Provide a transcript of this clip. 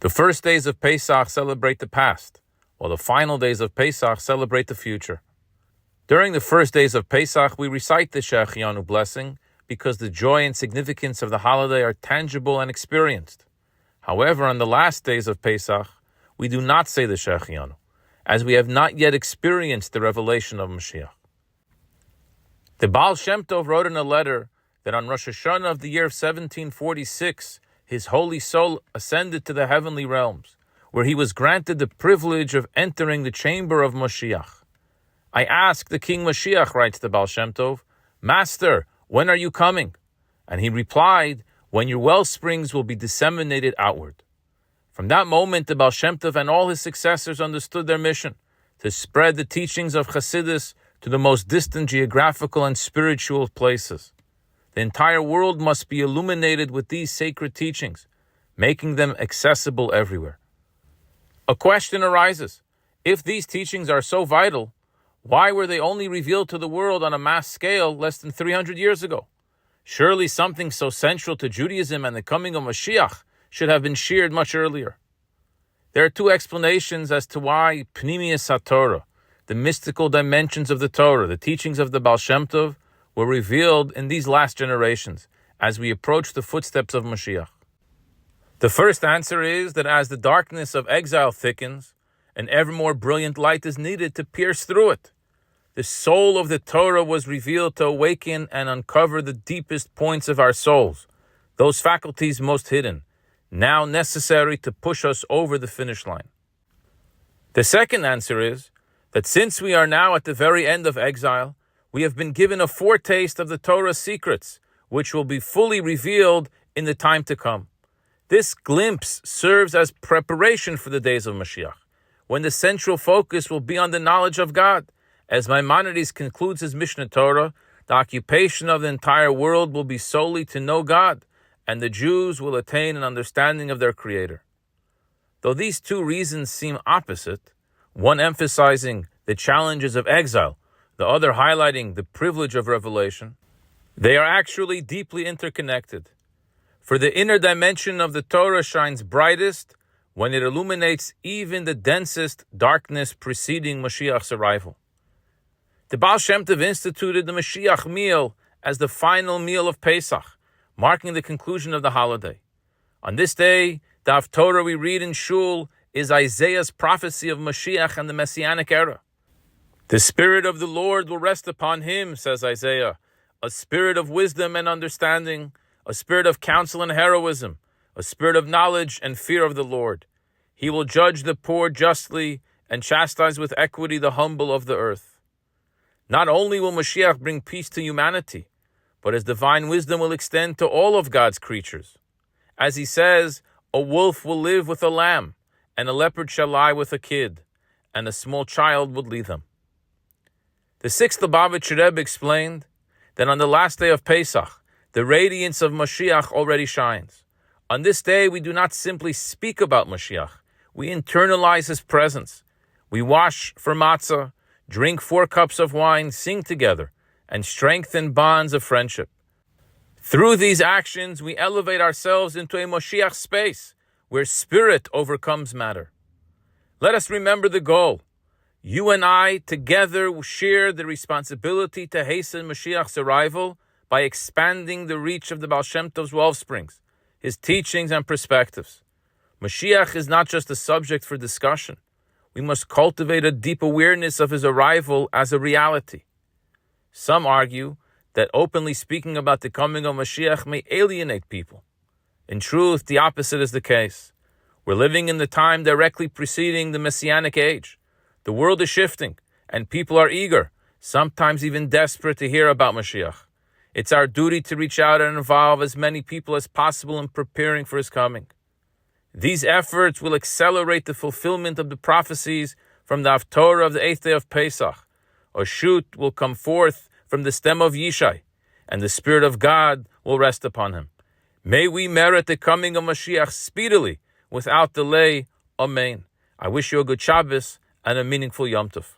The first days of Pesach celebrate the past, while the final days of Pesach celebrate the future. During the first days of Pesach, we recite the Shechianu blessing because the joy and significance of the holiday are tangible and experienced. However, on the last days of Pesach, we do not say the Shechianu, as we have not yet experienced the revelation of Moshiach. The Ball Shem Tov wrote in a letter that on Rosh Hashanah of the year of 1746, his holy soul ascended to the heavenly realms, where he was granted the privilege of entering the chamber of Moshiach. I asked the King Moshiach, writes the Ball Shem Tov, Master, when are you coming? And he replied, when your well springs will be disseminated outward. From that moment, the Ball Shem Tov and all his successors understood their mission, to spread the teachings of Chassidus to the most distant geographical and spiritual places. The entire world must be illuminated with these sacred teachings, making them accessible everywhere. A question arises. If these teachings are so vital, why were they only revealed to the world on a mass scale less than 300 years ago? Surely something so central to Judaism and the coming of Moshiach should have been shared much earlier. There are two explanations as to why Pnimius HaTorah, the mystical dimensions of the Torah, the teachings of the Ball Shem Tov, were revealed in these last generations as we approach the footsteps of Moshiach. The first answer is that as the darkness of exile thickens, an ever more brilliant light is needed to pierce through it. The soul of the Torah was revealed to awaken and uncover the deepest points of our souls, those faculties most hidden, now necessary to push us over the finish line. The second answer is that since we are now at the very end of exile, we have been given a foretaste of the Torah's secrets, which will be fully revealed in the time to come. This glimpse serves as preparation for the days of Mashiach, when the central focus will be on the knowledge of God. As Maimonides concludes his Mishnah Torah, the occupation of the entire world will be solely to know God, and the Jews will attain an understanding of their Creator. Though these two reasons seem opposite, one emphasizing the challenges of exile, the other highlighting the privilege of revelation, they are actually deeply interconnected. For the inner dimension of the Torah shines brightest when it illuminates even the densest darkness preceding Mashiach's arrival. The Ball Shem Tov instituted the Mashiach meal as the final meal of Pesach, marking the conclusion of the holiday. On this day, the Haftorah we read in Shul is Isaiah's prophecy of Mashiach and the Messianic era. The Spirit of the Lord will rest upon him, says Isaiah, a spirit of wisdom and understanding, a spirit of counsel and heroism, a spirit of knowledge and fear of the Lord. He will judge the poor justly and chastise with equity the humble of the earth. Not only will Moshiach bring peace to humanity, but his divine wisdom will extend to all of God's creatures. As he says, a wolf will live with a lamb, and a leopard shall lie with a kid, and a small child will lead them. The sixth Lubavitcher Rebbe explained that on the last day of Pesach, the radiance of Moshiach already shines. On this day, we do not simply speak about Moshiach, we internalize his presence. We wash for matzah, drink 4 cups of wine, sing together, and strengthen bonds of friendship. Through these actions, we elevate ourselves into a Moshiach space where spirit overcomes matter. Let us remember the goal. You and I together share the responsibility to hasten Mashiach's arrival by expanding the reach of the Ball Shem Tov's wellsprings, his teachings and perspectives. Mashiach is not just a subject for discussion. We must cultivate a deep awareness of his arrival as a reality. Some argue that openly speaking about the coming of Mashiach may alienate people. In truth, the opposite is the case. We're living in the time directly preceding the Messianic age. The world is shifting, and people are eager, sometimes even desperate to hear about Mashiach. It's our duty to reach out and involve as many people as possible in preparing for his coming. These efforts will accelerate the fulfillment of the prophecies from the Haftorah of the 8th day of Pesach. A shoot will come forth from the stem of Yishai, and the Spirit of God will rest upon him. May we merit the coming of Mashiach speedily, without delay. Amen. I wish you a good Shabbos and a meaningful Yom Tov.